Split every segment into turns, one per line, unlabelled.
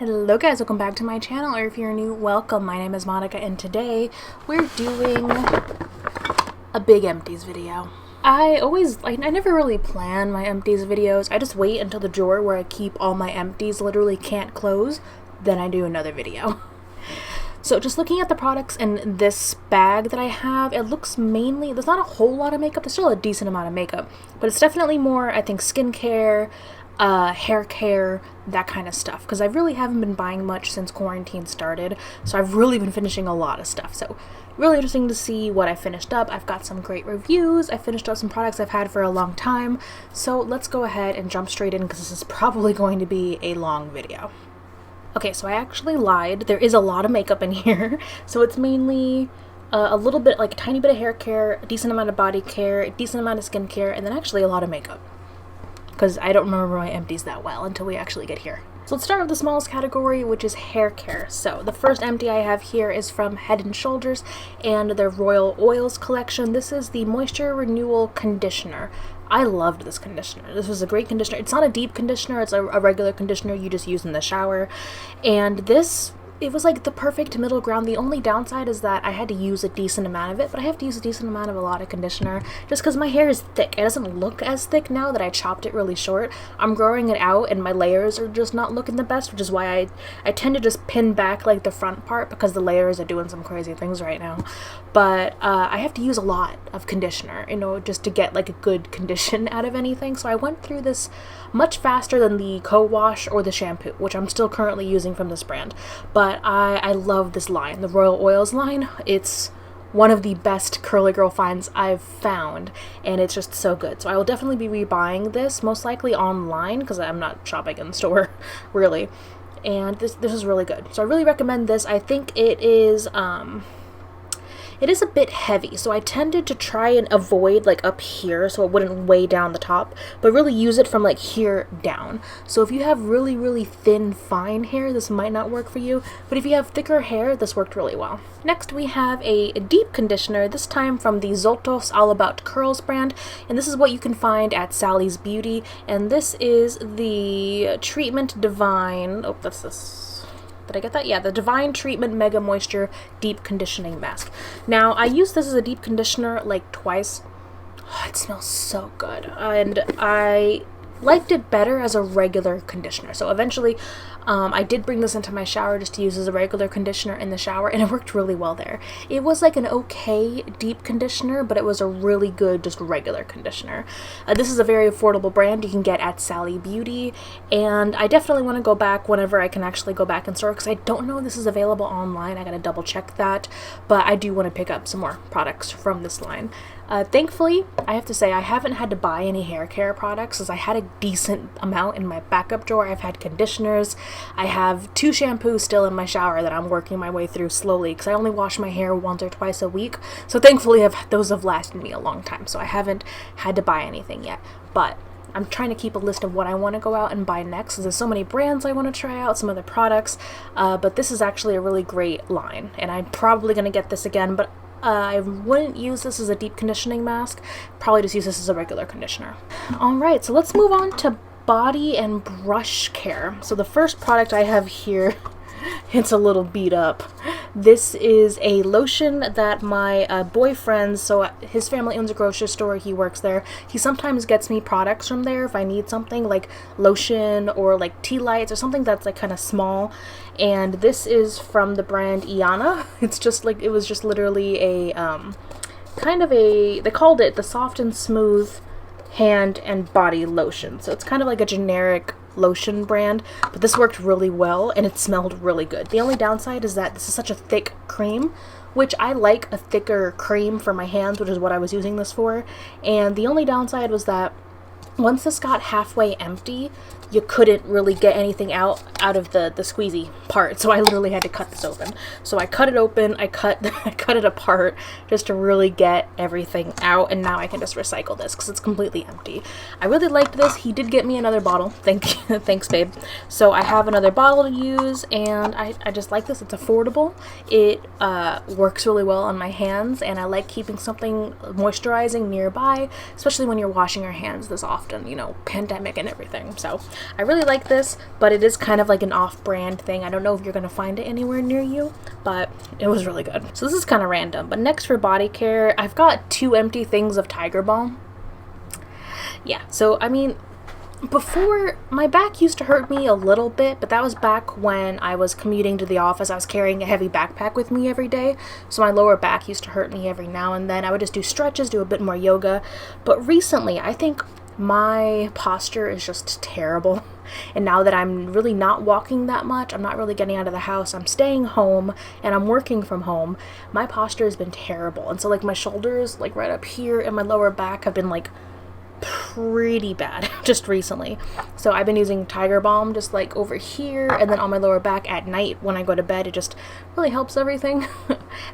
Hello guys, welcome back to my channel, or if you're new, welcome. My name is Monica and today we're doing a big empties video. I never really plan my empties videos. I just wait until the drawer where I keep all my empties literally can't close, then I do another video. So just looking at the products in this bag that I have, it looks mainly, there's not a whole lot of makeup, there's still a decent amount of makeup, but it's definitely more, I think, skincare, hair care, that kind of stuff, because I really haven't been buying much since quarantine started, so I've really been finishing a lot of stuff. So really interesting to see what I finished up. I've got some great reviews. I finished up some products I've had for a long time, so let's go ahead and jump straight in because this is probably going to be a long video. Okay, so I actually lied. There is a lot of makeup in here, so it's mainly a little bit, like a tiny bit of hair care, a decent amount of body care, a decent amount of skincare, and then actually a lot of makeup, because I don't remember my empties that well until we actually get here. So let's start with the smallest category, which is hair care. So the first empty I have here is from Head & Shoulders and their Royal Oils collection. This is the Moisture Renewal Conditioner. I loved this conditioner. This was a great conditioner. It's not a deep conditioner, it's a regular conditioner you just use in the shower. And this, it was like the perfect middle ground. The only downside is that I had to use a decent amount of it, but I have to use a decent amount of a lot of conditioner just because my hair is thick. It doesn't look as thick now that I chopped it really short. I'm growing it out and my layers are just not looking the best, which is why I tend to just pin back like the front part because the layers are doing some crazy things right now. But I have to use a lot of conditioner, you know, just to get like a good condition out of anything. So I went through this much faster than the co-wash or the shampoo, which I'm still currently using from this brand. But I love this line, the Royal Oils line. It's one of the best curly girl finds I've found, and it's just so good. So I will definitely be rebuying this, most likely online, because I'm not shopping in the store, really. And this is really good. So I really recommend this. I think it is a bit heavy, so I tended to try and avoid like up here so it wouldn't weigh down the top, but really use it from like here down. So if you have really thin, fine hair, this might not work for you, but if you have thicker hair, this worked really well. Next we have a deep conditioner, this time from the Zotos All About Curls brand, and this is what you can find at Sally's Beauty, and this is the Treatment Divine, oh, that's this. Did I get that? Yeah, the Divine Treatment MegaMoisture Deep Conditioning Mask. Now, I used this as a deep conditioner like twice. Oh, it smells so good. And I liked it better as a regular conditioner. So eventually, I did bring this into my shower just to use as a regular conditioner in the shower, and it worked really well there. It was like an okay deep conditioner, but it was a really good just regular conditioner. This is a very affordable brand you can get at Sally Beauty, and I definitely want to go back whenever I can actually go back in store, because I don't know if this is available online. I gotta double check that, but I do want to pick up some more products from this line. Thankfully, I have to say I haven't had to buy any hair care products, as I had a decent amount in my backup drawer. I've had conditioners. I have 2 shampoos still in my shower that I'm working my way through slowly, because I only wash my hair once or twice a week. So thankfully those have lasted me a long time, so I haven't had to buy anything yet. But I'm trying to keep a list of what I want to go out and buy next, because there's so many brands I want to try out, some other products. But this is actually a really great line, and I'm probably going to get this again, but I wouldn't use this as a deep conditioning mask, probably just use this as a regular conditioner. Alright, so let's move on to body and brush care. So the first product I have here, it's a little beat up. This is a lotion that my boyfriend, so his family owns a grocery store, he works there. He sometimes gets me products from there if I need something like lotion or like tea lights or something that's like kind of small. And this is from the brand Iana. It's just like, it was just literally a kind of a, they called it the Soft and Smooth Hand and Body Lotion. So it's kind of like a generic lotion brand, but this worked really well and it smelled really good. The only downside is that this is such a thick cream, which I like a thicker cream for my hands, which is what I was using this for. And the only downside was that once this got halfway empty, you couldn't really get anything out of the squeezy part, so I literally had to cut this open. So I cut it open, I cut it apart just to really get everything out, and now I can just recycle this because it's completely empty. I really liked this. He did get me another bottle. Thanks, babe. So I have another bottle to use, and I just like this. It's affordable. It works really well on my hands, and I like keeping something moisturizing nearby, especially when you're washing your hands this often. often, you know, pandemic and everything. So I really like this, but it is kind of like an off-brand thing. I don't know if you're going to find it anywhere near you, but it was really good. So this is kind of random, but next for body care, I've got 2 empty things of Tiger Balm. Yeah, so I mean, before, my back used to hurt me a little bit, but that was back when I was commuting to the office. I was carrying a heavy backpack with me every day, so my lower back used to hurt me every now and then. I would just do stretches, do a bit more yoga, but recently I think my posture is just terrible. And now that I'm really not walking that much, I'm not really getting out of the house, I'm staying home and I'm working from home, my posture has been terrible. And so like my shoulders, like right up here, and my lower back have been like pretty bad just recently. So I've been using Tiger Balm just like over here and then on my lower back at night when I go to bed. It just really helps everything.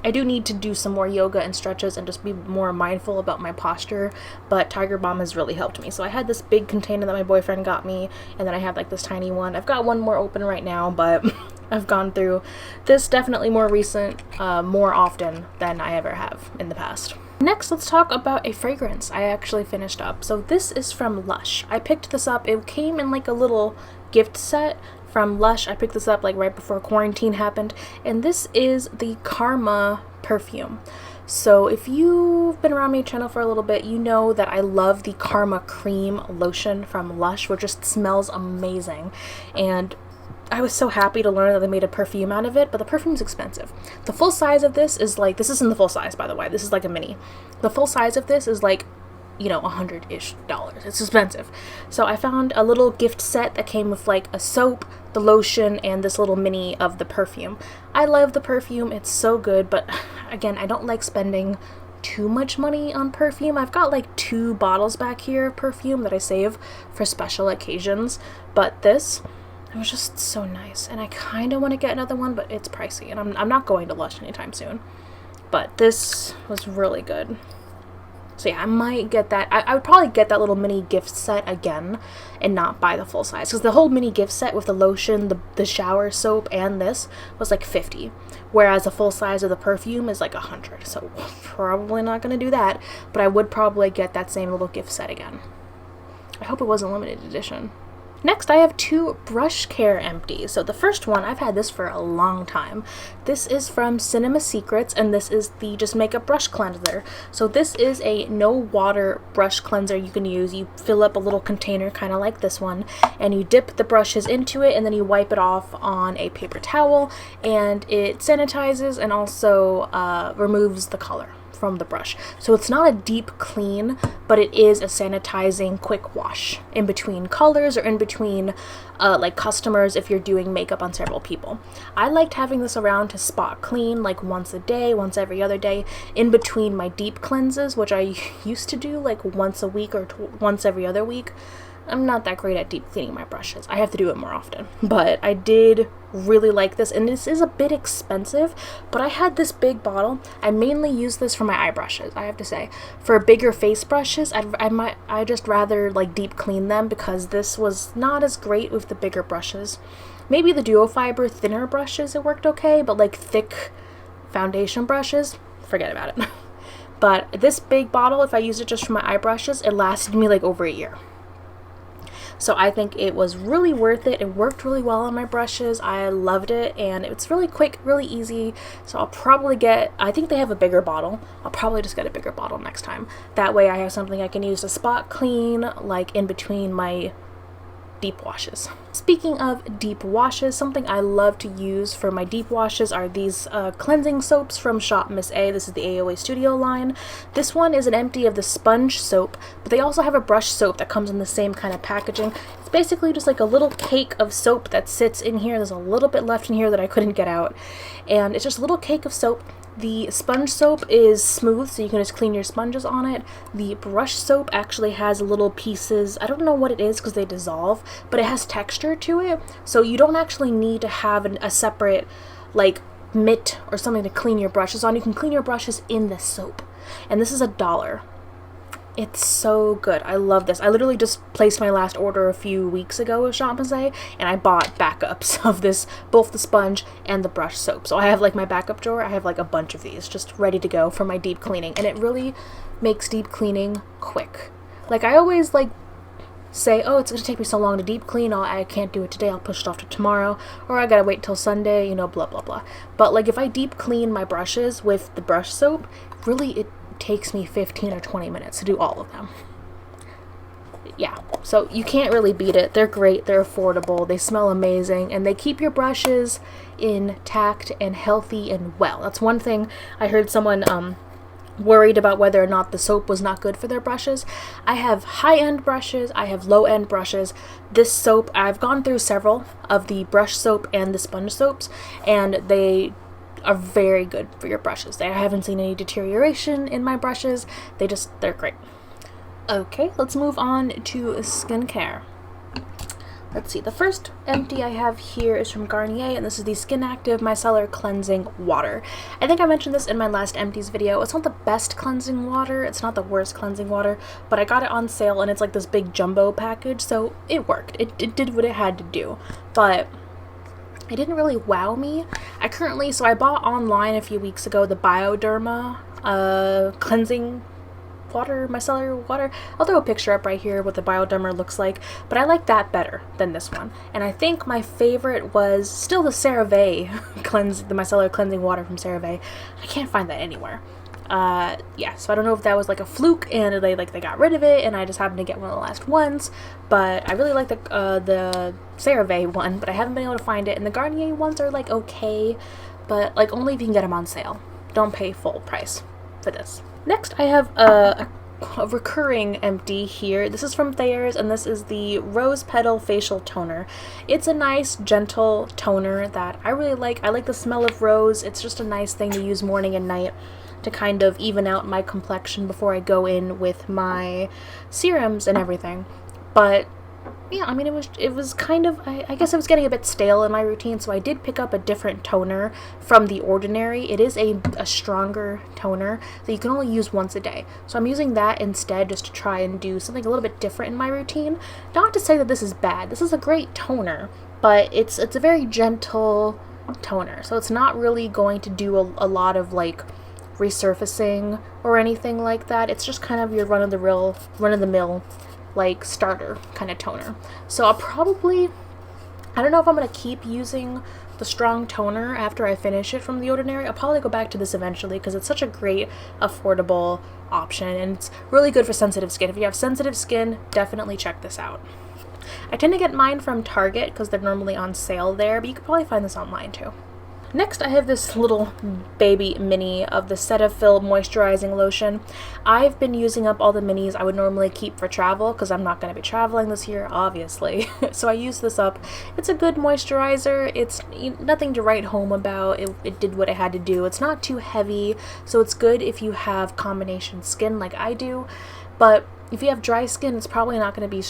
I do need to do some more yoga and stretches and just be more mindful about my posture, but Tiger Balm has really helped me. So I had this big container that my boyfriend got me, and then I have like this tiny one. I've got one more open right now, but I've gone through this definitely more recent, more often than I ever have in the past. Next, let's talk about a fragrance I actually finished up. So this is from Lush. I picked this up. It came in like a little gift set from Lush. I picked this up like right before quarantine happened. And this is the Karma perfume. So if you've been around my channel for a little bit, you know that I love the Karma Cream Lotion from Lush, which just smells amazing. And I was so happy to learn that they made a perfume out of it, but the perfume's expensive. The full size of this is like, this isn't the full size, by the way, this is like a mini. The full size of this is like, you know, $100-ish. It's expensive. So I found a little gift set that came with like a soap, the lotion, and this little mini of the perfume. I love the perfume, it's so good, but again, I don't like spending too much money on perfume. I've got like 2 bottles back here of perfume that I save for special occasions, but this, it was just so nice, and I kind of want to get another one, but it's pricey, and I'm not going to Lush anytime soon. But this was really good. So yeah, I might get that. I would probably get that little mini gift set again and not buy the full size, because the whole mini gift set with the lotion, the shower soap, and this was like $50, whereas the full size of the perfume is like $100. So probably not going to do that, but I would probably get that same little gift set again. I hope it wasn't limited edition. Next, I have 2 brush care empties. So the first one, I've had this for a long time. This is from Cinema Secrets, and this is the Just Makeup Brush Cleanser. So this is a no water brush cleanser you can use. You fill up a little container kind of like this one, and you dip the brushes into it, and then you wipe it off on a paper towel, and it sanitizes and also removes the color from the brush. So it's not a deep clean, but it is a sanitizing quick wash in between colors or in between like customers if you're doing makeup on several people. I liked having this around to spot clean like once a day, once every other day, in between my deep cleanses, which I used to do like once a week or once every other week. I'm not that great at deep cleaning my brushes. I have to do it more often. But I did really like this, and this is a bit expensive, but I had this big bottle. I mainly use this for my eye brushes, I have to say. For bigger face brushes, I just rather like deep clean them, because this was not as great with the bigger brushes. Maybe the duo fiber thinner brushes it worked okay, but like thick foundation brushes, forget about it. But this big bottle, if I used it just for my eye brushes, it lasted me like over a year. So I think it was really worth it. It worked really well on my brushes. I loved it, and it's really quick, really easy. So I'll probably get, I think they have a bigger bottle. I'll probably just get a bigger bottle next time. That way I have something I can use to spot clean, like in between my deep washes. Speaking of deep washes, something I love to use for my deep washes are these cleansing soaps from Shop Miss A. This is the AOA Studio line. This one is an empty of the sponge soap, but they also have a brush soap that comes in the same kind of packaging. It's basically just like a little cake of soap that sits in here. There's a little bit left in here that I couldn't get out, and it's just a little cake of soap. The sponge soap is smooth, so you can just clean your sponges on it. The brush soap actually has little pieces, I don't know what it is because they dissolve, but it has texture to it, so you don't actually need to have a separate like mitt or something to clean your brushes on. You can clean your brushes in this soap, and this is $1. It's so good. I love this. I literally just placed my last order a few weeks ago with Shop Miss A, and I bought backups of this, both the sponge and the brush soap. So I have like my backup drawer. I have like a bunch of these just ready to go for my deep cleaning, and it really makes deep cleaning quick. Like I always like say, oh, it's going to take me so long to deep clean, I can't do it today, I'll push it off to tomorrow, or I gotta wait till Sunday, you know, blah blah blah. But like if I deep clean my brushes with the brush soap, really it takes me 15 or 20 minutes to do all of them. Yeah, so you can't really beat it. They're great, they're affordable, they smell amazing, and they keep your brushes intact and healthy and well. That's one thing I heard someone worried about, whether or not the soap was not good for their brushes. I have high-end brushes, I have low-end brushes. This soap, I've gone through several of the brush soap and the sponge soaps, and they are very good for your brushes. I haven't seen any deterioration in my brushes. They're great. Okay, let's move on to skincare. Let's see, the first empty I have here is from Garnier, and this is the Skin Active Micellar Cleansing Water. I think I mentioned this in my last empties video. It's not the best cleansing water, it's not the worst cleansing water, but I got it on sale and it's like this big jumbo package, so it worked. It did what it had to do, but it didn't really wow me. So I bought online a few weeks ago the Bioderma cleansing water, micellar water. I'll throw a picture up right here what the Bioderma looks like, but I like that better than this one. And I think my favorite was still the CeraVe the micellar cleansing water from CeraVe. I can't find that anywhere. Yeah, so I don't know if that was like a fluke and they got rid of it and I just happened to get one of the last ones, but I really like the CeraVe one, but I haven't been able to find it. And the Garnier ones are like okay, but like only if you can get them on sale. Don't pay full price for this. Next, I have a recurring empty here. This is from Thayers, and this is the Rose Petal Facial Toner. It's a nice, gentle toner that I really like. I like the smell of rose. It's just a nice thing to use morning and night to kind of even out my complexion before I go in with my serums and everything. But yeah, I mean, it was kind of, I guess it was getting a bit stale in my routine, so I did pick up a different toner from The Ordinary. It is a stronger toner that you can only use once a day. So I'm using that instead just to try and do something a little bit different in my routine. Not to say that this is bad. This is a great toner, but it's a very gentle toner. So it's not really going to do a lot of like resurfacing or anything like that. It's just kind of your run-of-the-mill like starter kind of toner. So I don't know if I'm going to keep using the strong toner after I finish it from The Ordinary. I'll probably go back to this eventually because it's such a great affordable option and it's really good for sensitive skin. If you have sensitive skin, definitely check this out. I tend to get mine from Target because they're normally on sale there, but you could probably find this online too. Next, I have this little baby mini of the Cetaphil Moisturizing Lotion. I've been using up all the minis I would normally keep for travel because I'm not going to be traveling this year, obviously. So I use this up. It's a good moisturizer. It's nothing to write home about. It did what it had to do. It's not too heavy, so it's good if you have combination skin like I do. But if you have dry skin, it's probably not going to be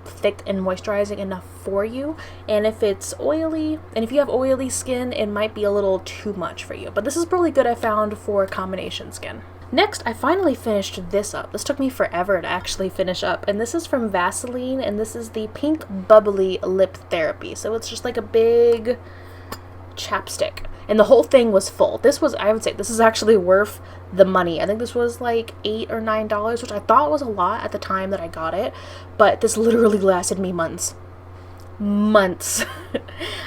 thick and moisturizing enough for you. And if it's oily, and if you have oily skin, it might be a little too much for you. But this is really good, I found, for combination skin. Next, I finally finished this up. This took me forever to actually finish up. And this is from Vaseline, and this is the Pink Bubbly Lip Therapy. So it's just like a big chapstick. And the whole thing was full. I would say this is actually worth the money. I think this was like $8 or $9, which I thought was a lot at the time that I got it, but this literally lasted me months.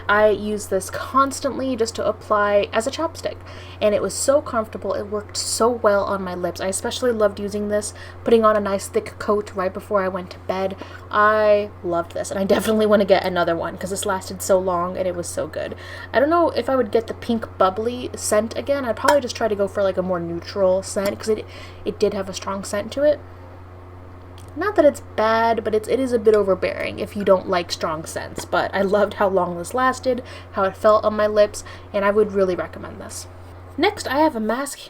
I use this constantly just to apply as a chapstick, and it was so comfortable. It worked so well on my lips. I especially loved using this, putting on a nice thick coat right before I went to bed. I loved this, and I definitely want to get another one because this lasted so long and it was so good. I don't know if I would get the Pink Bubbly scent again. I'd probably just try to go for like a more neutral scent because it did have a strong scent to it. Not that it's bad, but it is a bit overbearing if you don't like strong scents. But I loved how long this lasted, how it felt on my lips, and I would really recommend this. Next, I have a mask.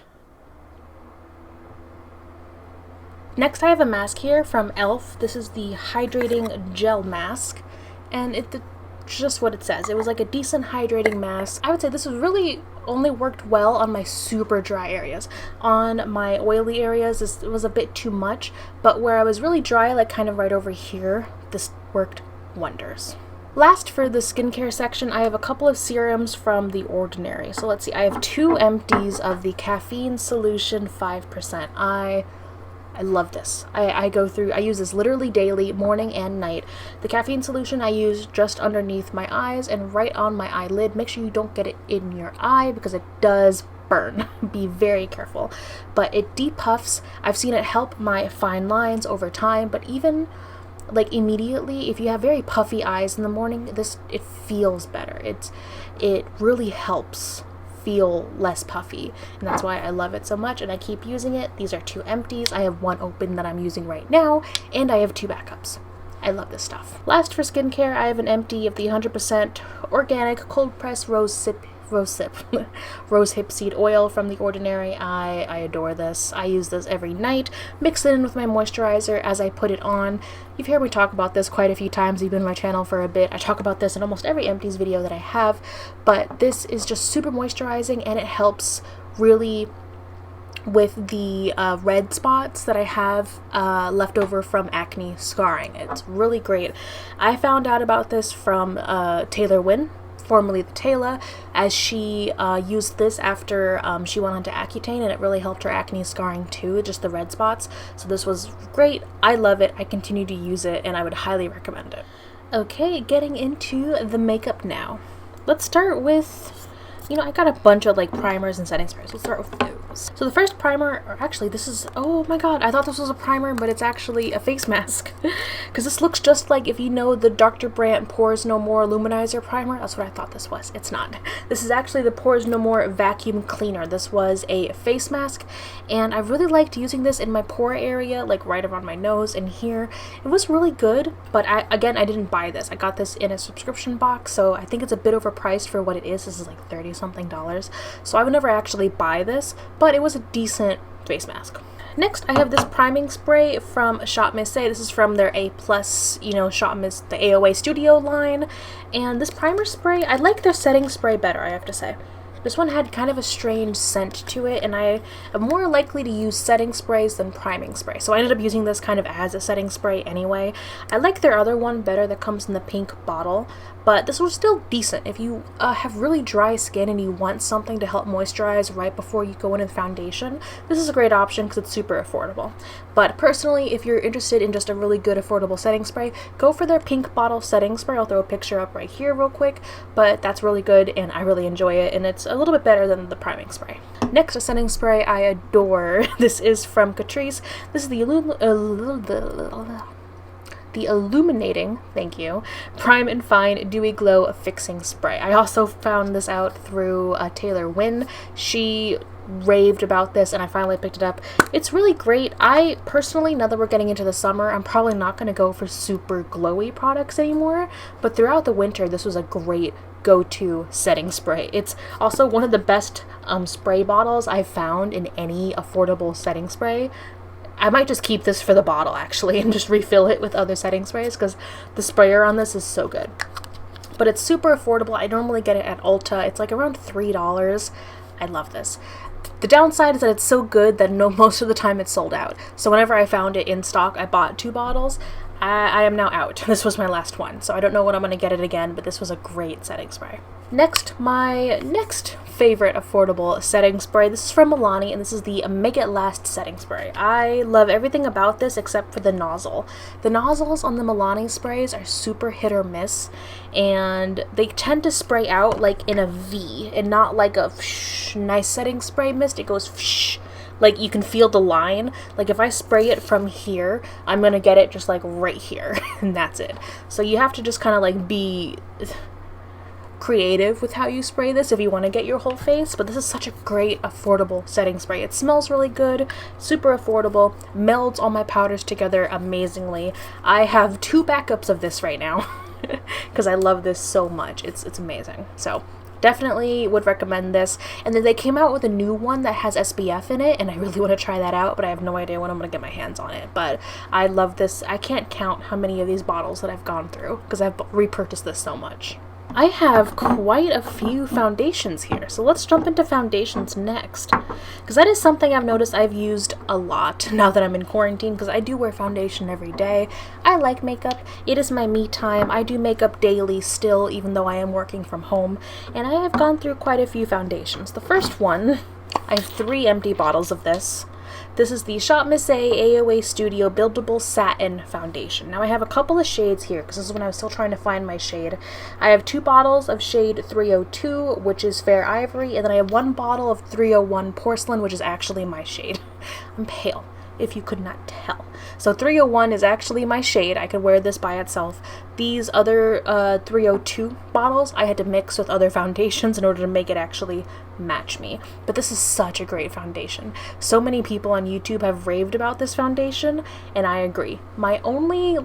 Next, I have a mask here from e.l.f. This is the Hydrating Gel Mask, and it's just what it says. It was like a decent hydrating mask. I would say this was really only worked well on my super dry areas. On my oily areas, it was a bit too much, but where I was really dry, like kind of right over here, this worked wonders. Last, for the skincare section, I have a couple of serums from The Ordinary. So let's see, I have 2 empties of the Caffeine Solution 5%. I I love this. I use this literally daily, morning and night. The caffeine solution I use just underneath my eyes and right on my eyelid. Make sure you don't get it in your eye because it does burn. Be very careful. But it depuffs. I've seen it help my fine lines over time, but even like immediately, if you have very puffy eyes in the morning, it feels better. It really helps feel less puffy, and that's why I love it so much, and I keep using it. These are 2 empties. I have 1 open that I'm using right now, and I have 2 backups. I love this stuff. Last for skincare, I have an empty of the 100% organic cold pressed rose hip seed oil from The Ordinary. I adore this. I use this every night, mix it in with my moisturizer as I put it on. You've heard me talk about this quite a few times. You've been on my channel for a bit. I talk about this in almost every empties video that I have, but this is just super moisturizing, and it helps really with the red spots that I have left over from acne scarring. It's really great. I found out about this from Taylor Wynn, formerly the Taylor, as she used this after she went on to Accutane, and it really helped her acne scarring too, just the red spots. So this was great. I love it. I continue to use it, and I would highly recommend it. Okay, getting into the makeup now. Let's start with, I got a bunch of like primers and setting sprays. Let's start with those. So the first primer, or actually this is, oh my god, I thought this was a primer, but it's actually a face mask. Because this looks just like, if you know the Dr. Brandt Pores No More Luminizer Primer, that's what I thought this was. It's not. This is actually the Pores No More Vacuum Cleaner. This was a face mask, and I really liked using this in my pore area, like right around my nose and here. It was really good, but I didn't buy this. I got this in a subscription box, so I think it's a bit overpriced for what it is. This is like $30-something. So I would never actually buy this, but it was a decent face mask. Next, I have this priming spray from Shop Miss. This is from their A+, Shop Miss, the AOA Studio line. And this primer spray, I like their setting spray better, I have to say. This one had kind of a strange scent to it, and I am more likely to use setting sprays than priming spray. So I ended up using this kind of as a setting spray anyway. I like their other one better that comes in the pink bottle, but this was still decent. If you have really dry skin and you want something to help moisturize right before you go into the foundation, this is a great option because it's super affordable. But personally, if you're interested in just a really good affordable setting spray, go for their pink bottle setting spray. I'll throw a picture up right here real quick, but that's really good and I really enjoy it, and it's a little bit better than the priming spray. Next, a setting spray I adore. This is from Catrice. This is the Illuminating, thank you, Prime and Fine Dewy Glow Fixing Spray. I also found this out through Taylor Wynn. She raved about this and I finally picked it up. It's really great. I personally, now that we're getting into the summer, I'm probably not going to go for super glowy products anymore, but throughout the winter this was a great go-to setting spray. It's also one of the best spray bottles I've found in any affordable setting spray. I might just keep this for the bottle actually and just refill it with other setting sprays because the sprayer on this is so good. But it's super affordable. I normally get it at Ulta. It's like around $3. I love this. The downside is that it's so good that most of the time it's sold out. So whenever I found it in stock, I bought 2 bottles. I am now out. This was my last one, so I don't know when I'm going to get it again, but this was a great setting spray. Next, my next favorite affordable setting spray. This is from Milani, and this is the Make It Last setting spray. I love everything about this except for the nozzle. The nozzles on the Milani sprays are super hit or miss, and they tend to spray out like in a V, and not like a nice setting spray mist. It goes like you can feel the line. Like if I spray it from here, I'm gonna get it just like right here and that's it. So you have to just kind of like be creative with how you spray this if you want to get your whole face, but this is such a great affordable setting spray. It smells really good, super affordable, melds all my powders together amazingly. I have 2 backups of this right now because I love this so much. It's amazing. So definitely would recommend this. And then they came out with a new one that has SPF in it, and I really want to try that out, but I have no idea when I'm going to get my hands on it. But I love this. I can't count how many of these bottles that I've gone through because I've repurchased this so much. I have quite a few foundations here, so let's jump into foundations next, because that is something I've noticed I've used a lot now that I'm in quarantine, because I do wear foundation every day. I like makeup. It is my me time. I do makeup daily still, even though I am working from home, and I have gone through quite a few foundations. The first one, I have 3 empty bottles of this. This is the Shop Miss A AOA Studio Buildable Satin Foundation. Now I have a couple of shades here because this is when I was still trying to find my shade. I have 2 bottles of shade 302, which is Fair Ivory, and then I have 1 bottle of 301 Porcelain, which is actually my shade. I'm pale, if you could not tell. So 301 is actually my shade. I could wear this by itself. These other 302 bottles I had to mix with other foundations in order to make it actually match me. But this is such a great foundation. So many people on YouTube have raved about this foundation, and I agree. My only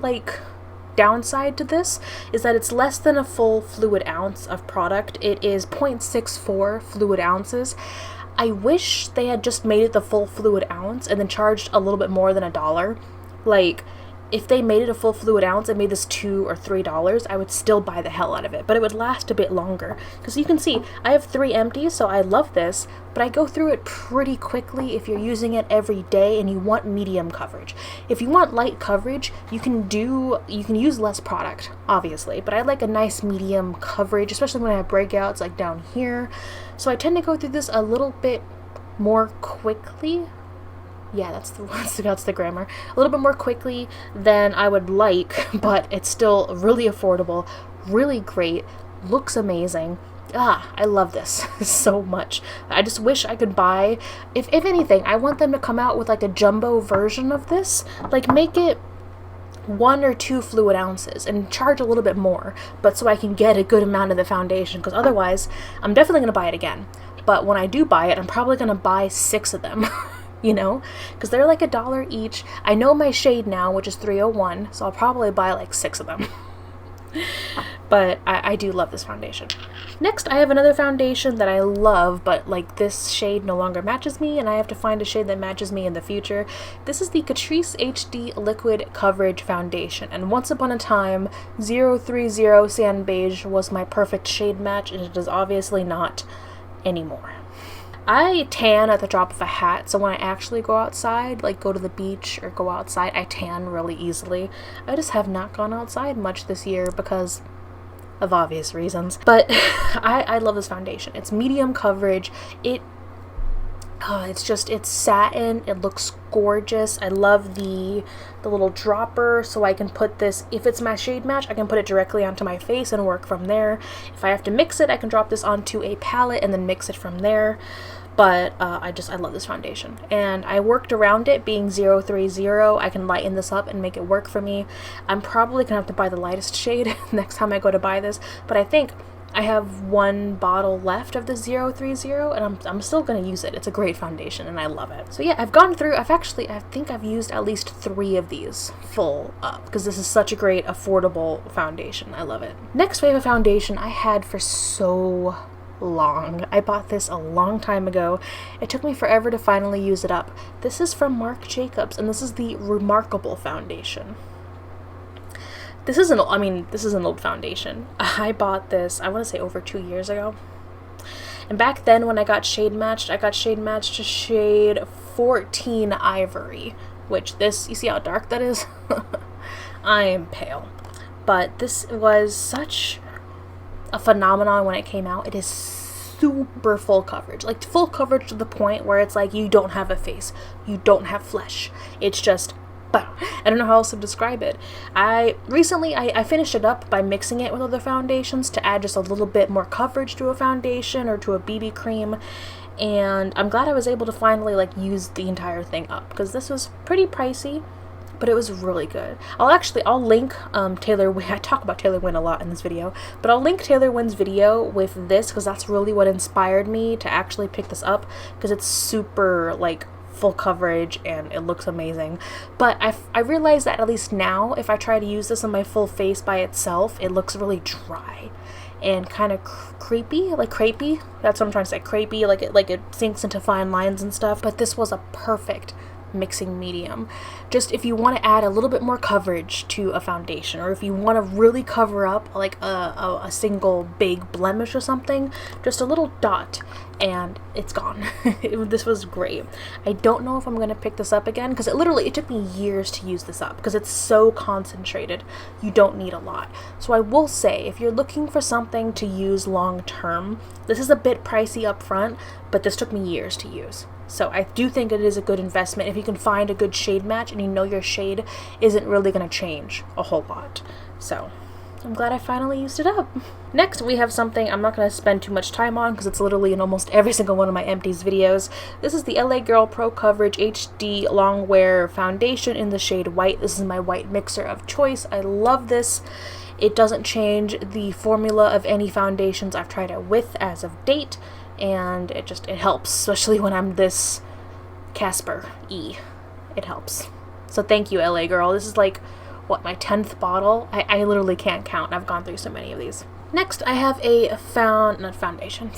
downside to this is that it's less than a full fluid ounce of product. It is 0.64 fluid ounces. I wish they had just made it the full fluid ounce and then charged a little bit more than $1. Like, if they made it a full fluid ounce and made this $2 or $3, I would still buy the hell out of it, but it would last a bit longer. Because you can see, I have 3 empties, so I love this, but I go through it pretty quickly if you're using it every day and you want medium coverage. If you want light coverage, you can use less product, obviously, but I like a nice medium coverage, especially when I have breakouts like down here. So I tend to go through this a little bit more quickly. Yeah, that's the grammar. A little bit more quickly than I would like, but it's still really affordable, really great, looks amazing. I love this so much. I just wish I could buy, if anything, I want them to come out with like a jumbo version of this. Like, make it 1 or 2 fluid ounces and charge a little bit more, but so I can get a good amount of the foundation, because otherwise I'm definitely going to buy it again. But when I do buy it, I'm probably going to buy 6 of them. You know, because they're like $1 each. I know my shade now, which is 301, so I'll probably buy like 6 of them. But I do love this foundation. Next, I have another foundation that I love, but like this shade no longer matches me, and I have to find a shade that matches me in the future. This is the Catrice HD Liquid Coverage Foundation, and once upon a time, 030 Sand Beige was my perfect shade match, and it is obviously not anymore. I tan at the drop of a hat, so when I actually go outside, like go to the beach or go outside, I tan really easily. I just have not gone outside much this year because of obvious reasons. But I love this foundation. It's medium coverage. It's satin. It looks gorgeous. I love the little dropper, so I can put this, if it's my shade match, I can put it directly onto my face and work from there. If I have to mix it, I can drop this onto a palette and then mix it from there. But I love this foundation, and I worked around it being 030. I can lighten this up and make it work for me. I'm probably gonna have to buy the lightest shade next time I go to buy this, but I think I have 1 bottle left of the 030, and I'm still gonna use it. It's a great foundation, and I love it. So yeah, I've gone through, I think I've used at least 3 of these full up, because this is such a great, affordable foundation. I love it. Next, we have a foundation I had for so long. I bought this a long time ago. It took me forever to finally use it up. This is from Marc Jacobs, and this is the Remarkable Foundation. This is an old foundation. I bought this, I want to say over 2 years ago. And back then when I got shade matched to shade 14 Ivory, which this, you see how dark that is? I am pale. But this was such a phenomenon when it came out. It is super full coverage, like full coverage to the point where it's like you don't have a face, you don't have flesh, it's just I don't know how else to describe it. I finished it up by mixing it with other foundations to add just a little bit more coverage to a foundation or to a BB cream, and I'm glad I was able to finally use the entire thing up, because this was pretty pricey, but it was really good. I'll link Taylor Wynn. I talk about Taylor Wynn a lot in this video, but I'll link Taylor Wynn's video with this, because that's really what inspired me to actually pick this up, because it's super full coverage and it looks amazing. But I realized that at least now, if I try to use this on my full face by itself, it looks really dry and kind of crepey. That's what I'm trying to say, crepey, like it sinks into fine lines and stuff. But this was a perfect mixing medium. Just if you want to add a little bit more coverage to a foundation, or if you want to really cover up a single big blemish or something, just a little dot and it's gone. This was great. I don't know if I'm going to pick this up again, because it took me years to use this up, because it's so concentrated. You don't need a lot. So I will say, if you're looking for something to use long term, this is a bit pricey up front, but this took me years to use. So I do think it is a good investment if you can find a good shade match and you know your shade isn't really going to change a whole lot. So I'm glad I finally used it up. Next, we have something I'm not going to spend too much time on because it's literally in almost every single one of my Empties videos. This is the LA Girl Pro Coverage HD Longwear Foundation in the shade White. This is my white mixer of choice. I love this. It doesn't change the formula of any foundations I've tried it with as of date, and it helps, especially when I'm this Casper-y. It helps. So thank you, LA Girl. This is like, what, my 10th bottle? I literally can't count. I've gone through so many of these. Next, I have a foundation.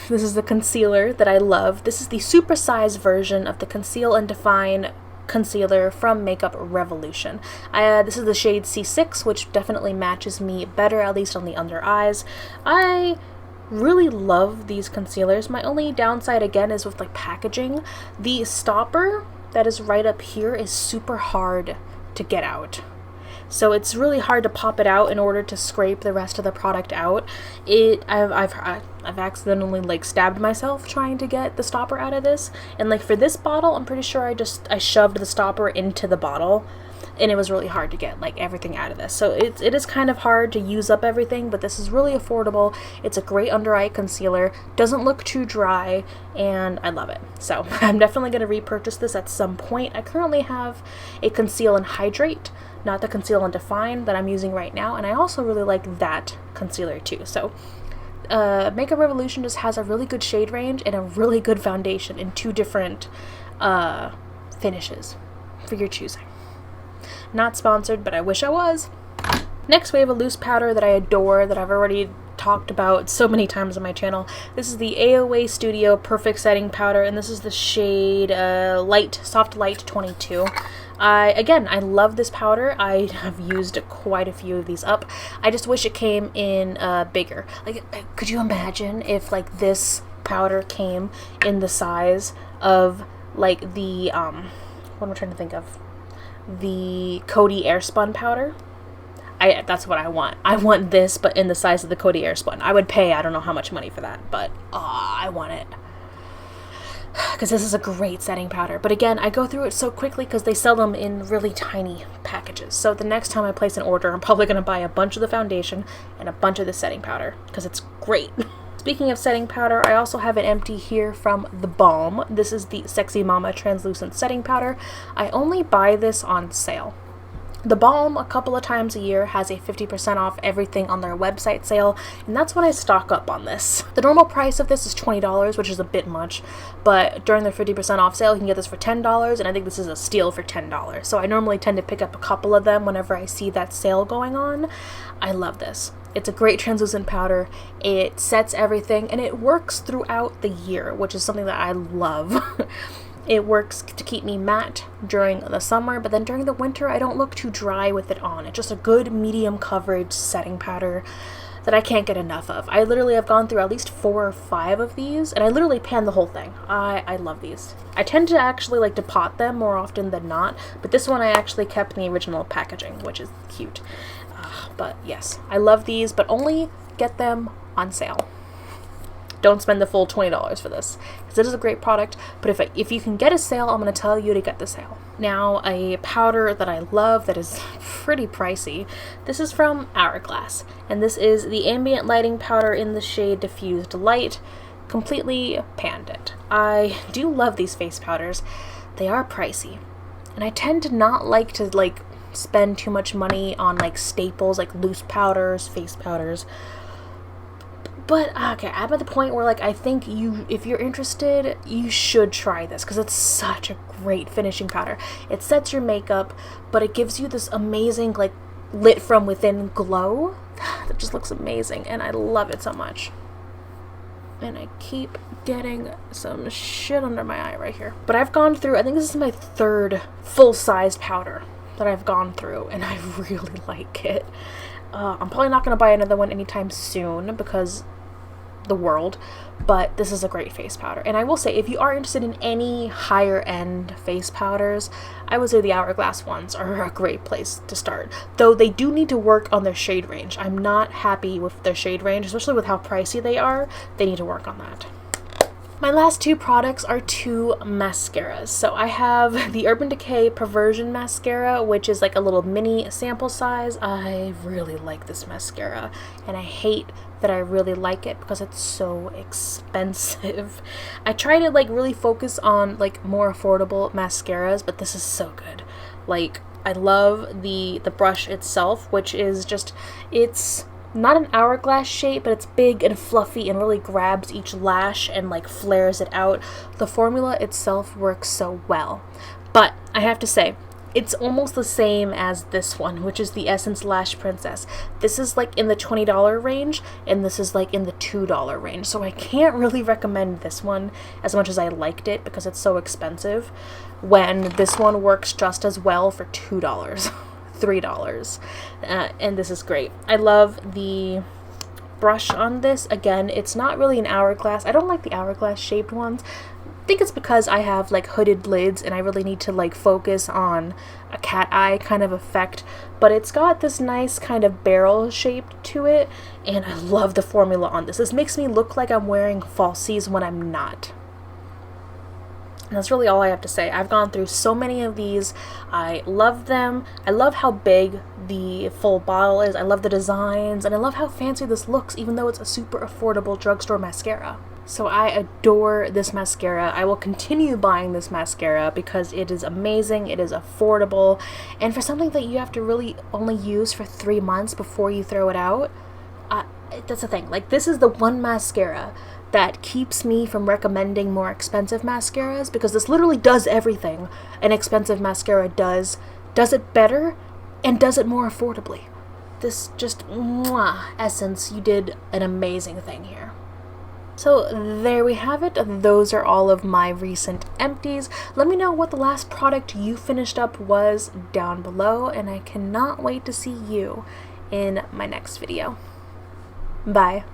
This is the concealer that I love. This is the supersized version of the Conceal and Define concealer from Makeup Revolution. This is the shade C6, which definitely matches me better, at least on the under eyes. I really love these concealers. My only downside, again, is with like packaging. The stopper that is right up here is super hard to get out. So it's really hard to pop it out in order to scrape the rest of the product out. I've accidentally like stabbed myself trying to get the stopper out of this. And like for this bottle, I'm pretty sure I shoved the stopper into the bottle, and it was really hard to get like everything out of this. So it is kind of hard to use up everything, but this is really affordable. It's a great under eye concealer, doesn't look too dry, and I love it. So I'm definitely going to repurchase this at some point. I currently have a Conceal and Hydrate, not the Conceal and Define that I'm using right now, and I also really like that concealer too. So Makeup Revolution just has a really good shade range and a really good foundation in 2 different finishes for your choosing. Not sponsored, but I wish I was. Next, we have a loose powder that I adore, that I've already talked about so many times on my channel. This is the AOA Studio Perfect Setting Powder, and this is the shade Soft Light 22. Again, I love this powder. I have used quite a few of these up. I just wish it came in bigger. Like, could you imagine if like this powder came in the size of like the what am I trying to think of? The Coty Airspun powder? That's what I want. I want this, but in the size of the Coty Airspun. I would pay I don't know how much money for that, but I want it. Because this is a great setting powder. But again, I go through it so quickly because they sell them in really tiny packages. So the next time I place an order, I'm probably going to buy a bunch of the foundation and a bunch of the setting powder because it's great. Speaking of setting powder, I also have an empty here from the Balm. This is the Sexy Mama Translucent Setting Powder. I only buy this on sale. The Balm, a couple of times a year, has a 50% off everything on their website sale, and that's when I stock up on this. The normal price of this is $20, which is a bit much, but during their 50% off sale, you can get this for $10, and I think this is a steal for $10. So I normally tend to pick up a couple of them whenever I see that sale going on. I love this. It's a great translucent powder. It sets everything, and it works throughout the year, which is something that I love. It works to keep me matte during the summer, but then during the winter, I don't look too dry with it on. It's just a good medium coverage setting powder that I can't get enough of. I literally have gone through at least 4 or 5 of these, and I literally pan the whole thing. I love these. I tend to actually like to pot them more often than not, but this one I actually kept in the original packaging, which is cute. But yes, I love these, but only get them on sale. Don't spend the full $20 for this, because it is a great product, but if you can get a sale, I'm going to tell you to get the sale. Now, a powder that I love that is pretty pricey. This is from Hourglass, and this is the Ambient Lighting Powder in the shade Diffused Light. Completely panned it. I do love these face powders. They are pricey, and I tend to not like to spend too much money on like staples like loose powders, face powders. But, okay, I'm at the point where, like, I think if you're interested, you should try this, because it's such a great finishing powder. It sets your makeup, but it gives you this amazing, like, lit from within glow that just looks amazing, and I love it so much. And I keep getting some shit under my eye right here. But I've gone through, I think this is my 3rd full-sized powder that I've gone through, and I really like it. I'm probably not going to buy another one anytime soon because the world, but this is a great face powder. And I will say, if you are interested in any higher end face powders, I would say the Hourglass ones are a great place to start. Though they do need to work on their shade range. I'm not happy with their shade range, especially with how pricey they are. They need to work on that. My last two products are two mascaras. So I have the Urban Decay Perversion Mascara, which is like a little mini sample size. I really like this mascara, and I hate that I really like it because it's so expensive. I try to like really focus on like more affordable mascaras, but this is so good. Like, I love the brush itself, which is just, it's not an hourglass shape, but it's big and fluffy and really grabs each lash and like flares it out. The formula itself works so well. But I have to say, it's almost the same as this one, which is the Essence Lash Princess. This is like in the $20 range, and this is like in the $2 range. So I can't really recommend this one as much as I liked it because it's so expensive, when this one works just as well for $2, $3. And this is great. I love the brush on this. Again, it's not really an hourglass. I don't like the hourglass shaped ones. I think it's because I have like hooded lids and I really need to like focus on a cat eye kind of effect, but it's got this nice kind of barrel shape to it, and I love the formula on this. This makes me look like I'm wearing falsies when I'm not. And that's really all I have to say. I've gone through so many of these. I love them. I love how big the full bottle is. I love the designs, and I love how fancy this looks, even though it's a super affordable drugstore mascara. So I adore this mascara. I will continue buying this mascara because it is amazing, it is affordable, and for something that you have to really only use for 3 months before you throw it out, that's the thing. Like, this is the one mascara that keeps me from recommending more expensive mascaras, because this literally does everything an expensive mascara does it better, and does it more affordably. This just, mwah, Essence, you did an amazing thing here. So there we have it. Those are all of my recent empties. Let me know what the last product you finished up was down below, and I cannot wait to see you in my next video. Bye.